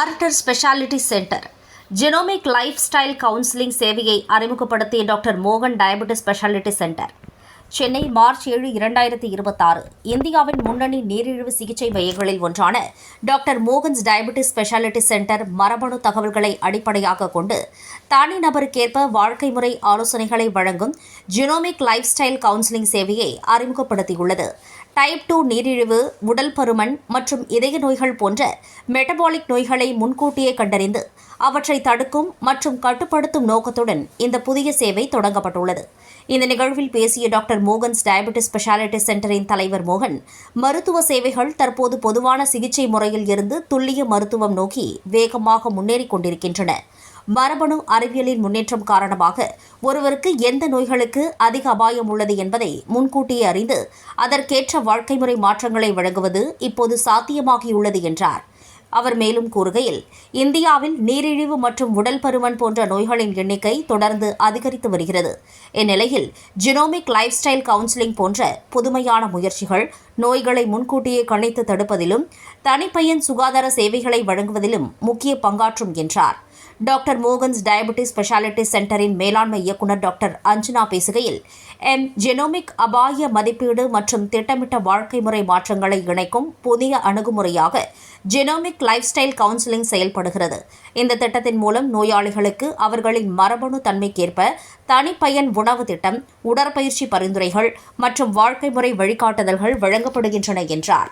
Order speciality centre genomic lifestyle counselling சேவையை அறிமுகப்படுத்திய doctor மோகன் diabetes speciality centre Chennai March 7, 2026 இந்தியாவின் முன்னணி நீரிழிவு சிகிச்சை மையங்களில் ஒன்றான doctor Mohan's diabetes speciality centre மரபணு தகவல்களை அடிப்படையாக கொண்டு தனிநபருக்கேற்ப வாழ்க்கை முறை ஆலோசனைகளை வழங்கும் ஜெனோமிக் லைஃப் ஸ்டைல் கவுன்சிலிங் சேவையை அறிமுகப்படுத்தியுள்ளது. டைப் 2 நீரிழிவு, உடல் பருமன் மற்றும் இதய நோய்கள் போன்ற மெட்டபாலிக் நோய்களை முன்கூட்டியே கண்டறிந்து அவற்றை தடுக்கும் மற்றும் கட்டுப்படுத்தும் நோக்கத்துடன் இந்த புதிய சேவை தொடங்கப்பட்டுள்ளது. இந்த நிகழ்வில் பேசிய டாக்டர் மோகன்ஸ் டயபெட்டிஸ் ஸ்பெஷாலிட்டி சென்டரின் தலைவர் மோகன், மருத்துவ சேவைகள் தற்போது பொதுவான சிகிச்சை முறையில் இருந்து துல்லிய மருத்துவம் நோக்கி வேகமாக முன்னேறிக் கொண்டிருக்கின்றன. மரபணு அறிவியலின் முன்னேற்றம் காரணமாக ஒருவருக்கு எந்த நோய்களுக்கு அதிக அபாயம் உள்ளது என்பதை முன்கூட்டியே அறிந்து அதற்கேற்ற வாழ்க்கை முறை மாற்றங்களை வழங்குவது இப்போது சாத்தியமாகியுள்ளது என்றார். அவர் மேலும் கூறுகையில், இந்தியாவில் நீரிழிவு மற்றும் உடல் பருமன் போன்ற நோய்களின் எண்ணிக்கை தொடர்ந்து அதிகரித்து வருகிறது. இந்நிலையில் ஜெனோமிக் லைஃப் ஸ்டைல் கவுன்சிலிங் போன்ற புதுமையான முயற்சிகள் நோய்களை முன்கூட்டியே கணித்து தடுப்பதிலும் தனிப்பயன் சுகாதார சேவைகளை வழங்குவதிலும் முக்கிய பங்காற்றும் என்றார். டாக்டர் மோகன்ஸ் டயபெட்டிஸ் ஸ்பெஷாலிட்டி சென்டரின் மேலாண்மை இயக்குநர் டாக்டர் அஞ்சனா பேசுகையில், ஜெனோமிக் அபாய மதிப்பீடு மற்றும் திட்டமிட்ட வாழ்க்கை முறை மாற்றங்களை இணைக்கும் புதிய அணுகுமுறையாக ஜெனோமிக் லைஃப் ஸ்டைல் கவுன்சிலிங் செயல்படுகிறது. இந்த திட்டத்தின் மூலம் நோயாளிகளுக்கு அவர்களின் மரபணு தன்மைக்கேற்ப தனிப்பயன் உணவு திட்டம், உடற்பயிற்சி பரிந்துரைகள் மற்றும் வாழ்க்கை முறை வழிகாட்டுதல்கள் வழங்கப்படுகின்றன என்றார்.